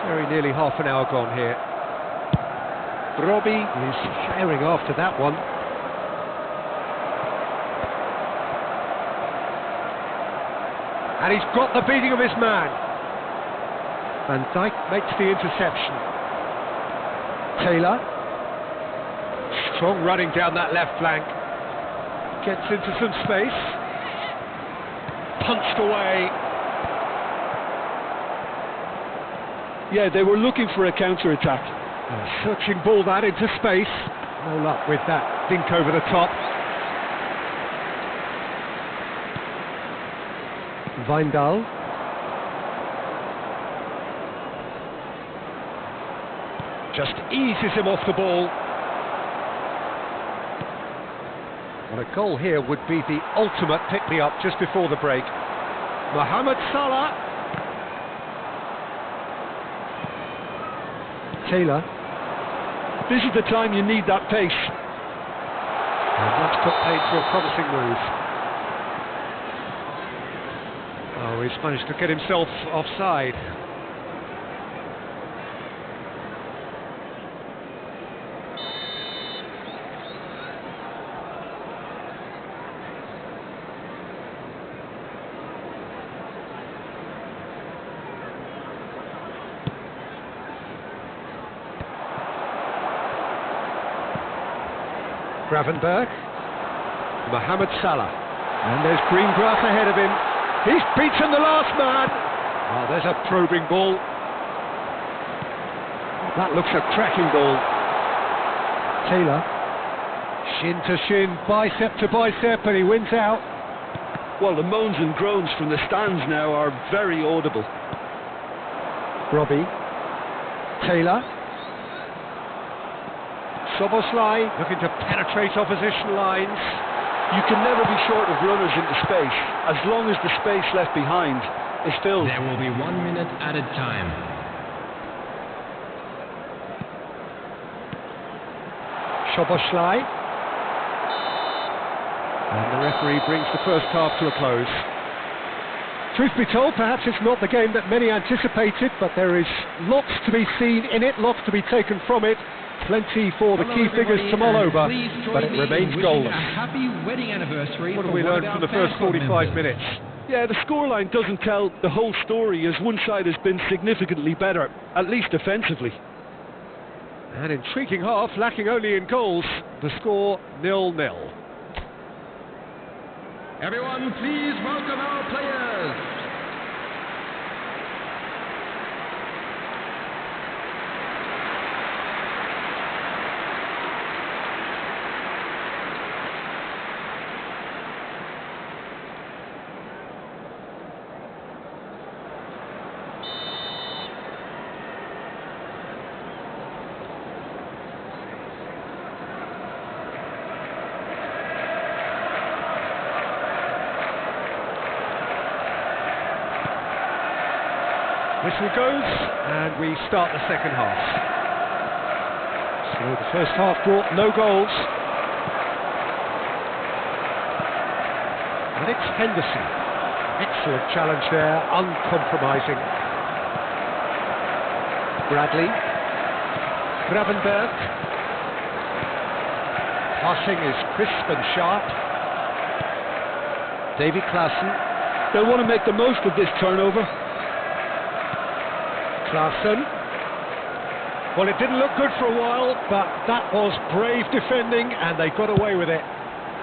Very nearly half an hour gone here. Robbie is firing after that one. And he's got the beating of his man. Van Dijk makes the interception. Taylor. Strong running down that left flank. Gets into some space. Punched away. Yeah, they were looking for a counter-attack. Searching ball that into space. No luck with that dink over the top. Wijndal. Just eases him off the ball. Well, a goal here would be the ultimate pick-me-up just before the break. Mohamed Salah. Taylor. This is the time you need that pace. And that's put paid for a promising move. Oh, he's managed to get himself offside. Gravenberg, Mohamed Salah, and there's green grass ahead of him. He's beaten the last man. Oh, there's a probing ball. That looks a cracking ball. Taylor, shin to shin, bicep to bicep, and he wins out. Well, the moans and groans from the stands now are very audible. Robbie, Taylor. Soboslai looking to penetrate opposition lines. You can never be short of runners into space, as long as the space left behind is filled. There will be 1 minute added time. Soboslai. And the referee brings the first half to a close. Truth be told, perhaps it's not the game that many anticipated, but there is lots to be seen in it, lots to be taken from it. Plenty for the key figures to mull over, but it remains goalless. A happy wedding anniversary. What have we learned from the first 45 minutes? Yeah, the scoreline doesn't tell the whole story, as one side has been significantly better, at least defensively. An intriguing half, lacking only in goals. The score 0-0. Everyone, please welcome our players. Whistle goes, and we start the second half. So the first half brought no goals. And it's Henderson. Excellent challenge there, uncompromising. Bradley. Gravenberg. Passing is crisp and sharp. Davy Klaassen. They'll want to make the most of this turnover. Klaassen. Well, it didn't look good for a while, but that was brave defending, and they got away with it.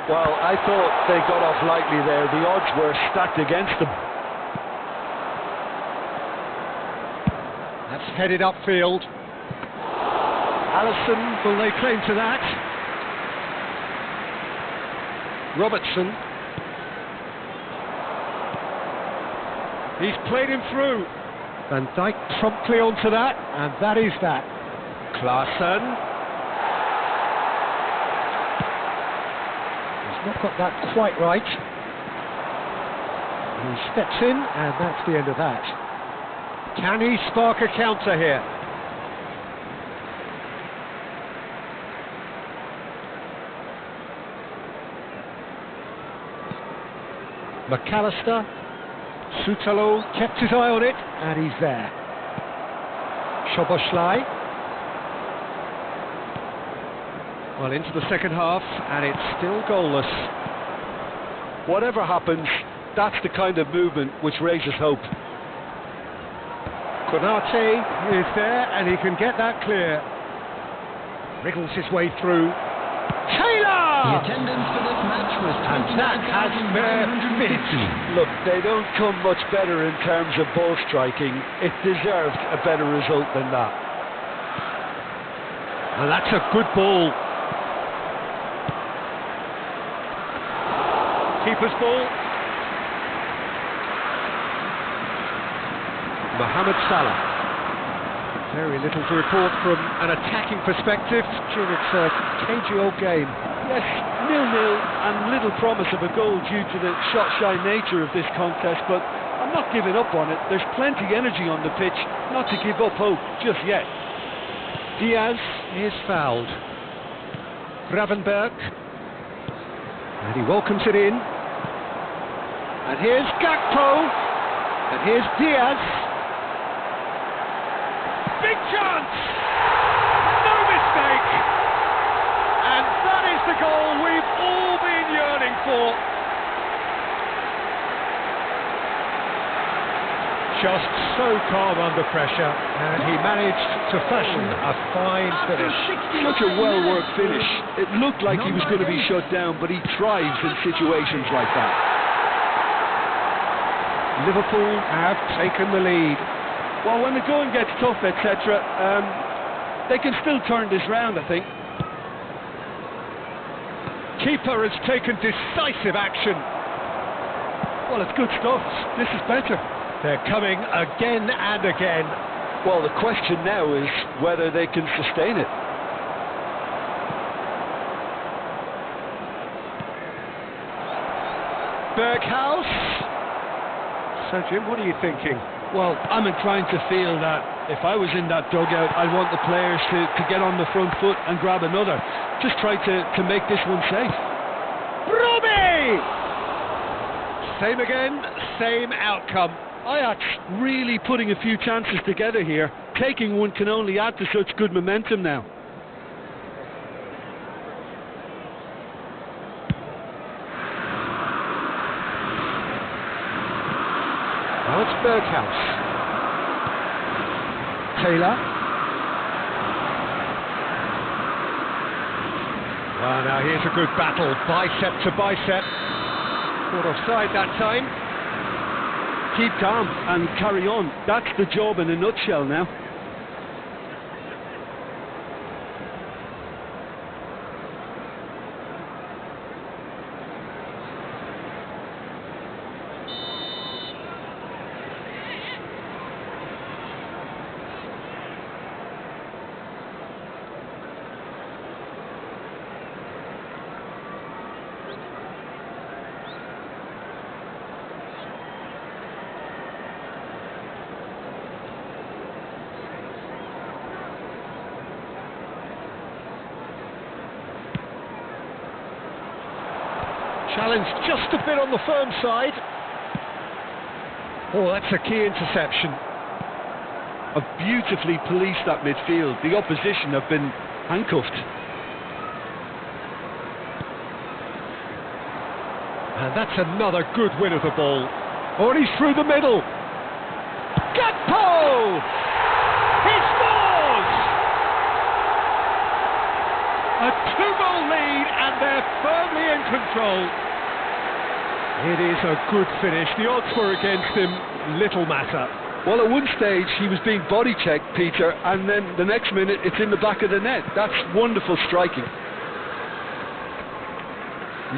Well, I thought they got off lightly there. The odds were stacked against them. That's headed upfield. Allison, will they claim to that? Robertson. He's played him through. Van Dijk promptly onto that, and that is that. Klaassen. He's not got that quite right. He steps in, and that's the end of that. Can he spark a counter here? McAllister. Sutalo kept his eye on it, and he's there. Soboslai. Well, into the second half, and it's still goalless. Whatever happens, that's the kind of movement which raises hope. Konate is there, and he can get that clear. Wriggles his way through. Taylor! The attendance for this match was And that has their finish. Look, they don't come much better in terms of ball striking. It deserved a better result than that. And that's a good ball. Keeper's ball. Mohamed Salah. Very little to report from an attacking perspective. It's a cagey old game. Yes, 0-0 and little promise of a goal due to the shot-shy nature of this contest, but I'm not giving up on it. There's plenty energy on the pitch, not to give up hope just yet. Diaz is fouled. Gravenberg. And he welcomes it in. And here's Gakpo. And here's Diaz. Big chance! No mistake! And that is the goal we've all been yearning for. Just so calm under pressure, and he managed to fashion a fine finish. Such a well-worked finish. It looked like he was going to be shut down, but he thrives in situations like that. Liverpool have taken the lead. Well, when the going gets tough, etc., they can still turn this round, I think. Keeper has taken decisive action. Well, it's good stuff. This is better. They're coming again and again. Well, the question now is whether they can sustain it. Berghaus. So, Jim, what are you thinking? Well, I'm inclined to feel that if I was in that dugout, I'd want the players to get on the front foot and grab another. Just try to make this one safe. Robbie! Same again, same outcome. Ajax really putting a few chances together here. Taking one can only add to such good momentum now. Now it's Berghaus. Taylor. Well, now here's a good battle, bicep to bicep. Caught offside that time. Keep calm and carry on. That's the job in a nutshell now. Challenge just a bit on the firm side. Oh, that's a key interception. Have beautifully policed that midfield. The opposition have been handcuffed. And that's another good win of the ball. Oh, and he's through the middle. Gakpo! He scores! A 2-goal lead, and they're firmly in control. It is a good finish. The odds were against him, little matter. Well, at one stage he was being body checked, Peter, and then the next minute it's in the back of the net. That's wonderful striking.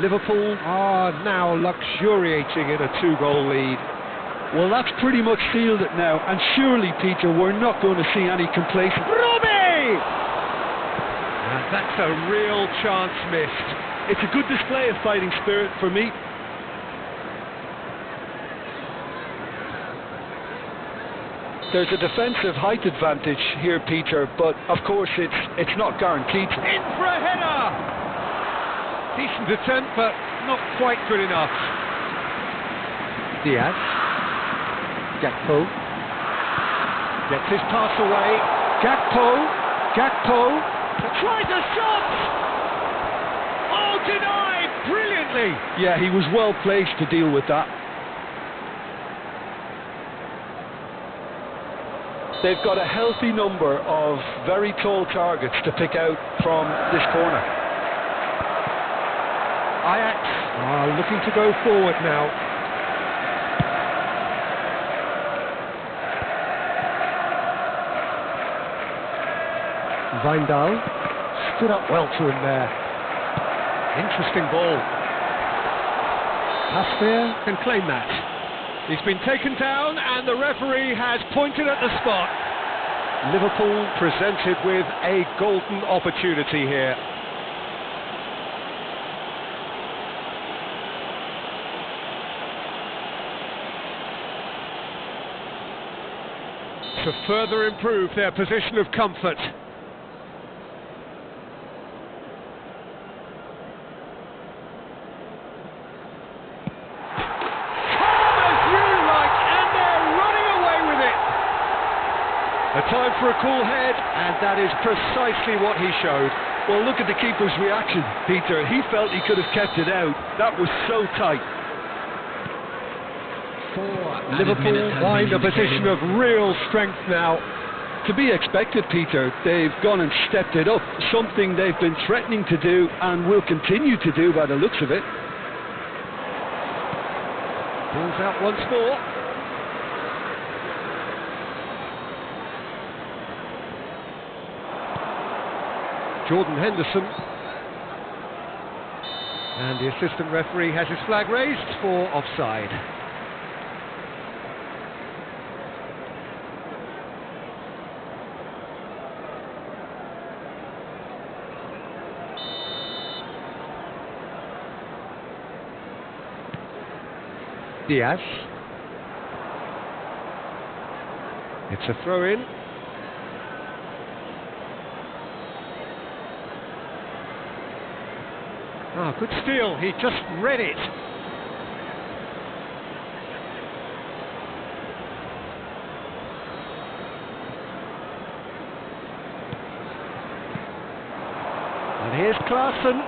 Liverpool are now luxuriating in a 2-goal lead. Well, that's pretty much sealed it now, and surely, Peter, we're not going to see any complacency. Robbie! And that's a real chance missed. It's a good display of fighting spirit for me. There's a defensive height advantage here, Peter, but of course it's not guaranteed. In for a header! Decent attempt, but not quite good enough. Diaz. Gakpo. Gets his pass away. Gakpo. Tries a shot! Oh, denied! Brilliantly! Yeah, he was well placed to deal with that. They've got a healthy number of very tall targets to pick out from this corner. Ajax are looking to go forward now. Wijndal stood up well to him there. Interesting ball. Pasveer can claim that. He's been taken down and the referee has pointed at the spot. Liverpool presented with a golden opportunity here. to further improve their position of comfort. A time for a cool head, and that is precisely what he showed. Well, look at the keeper's reaction, Peter. He felt he could have kept it out. That was so tight. Liverpool find a position of real strength now. To be expected, Peter. They've gone and stepped it up, something they've been threatening to do and will continue to do by the looks of it. Pulls out once more. Jordan Henderson. And the assistant referee has his flag raised for offside. Diaz. It's a throw-in. Ah, good steal, he just read it. And here's Klaassen.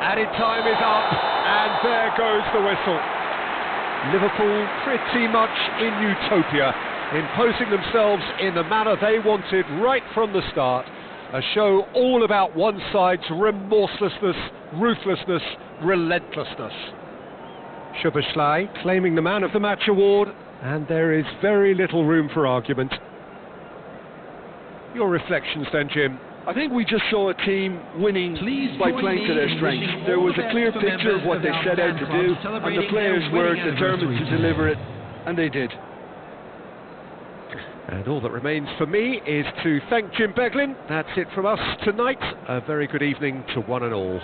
Added time is up, and there goes the whistle. Liverpool pretty much in utopia, imposing themselves in the manner they wanted right from the start. A show all about one side's remorselessness, ruthlessness, relentlessness. Szoboszlai claiming the Man of the Match award, and there is very little room for argument. Your reflections then, Jim? I think we just saw a team winning by playing to their strengths. There was a clear picture of what they set out to do, and the players were determined to deliver it, and they did. And all that remains for me is to thank Jim Beglin. That's it from us tonight. A very good evening to one and all.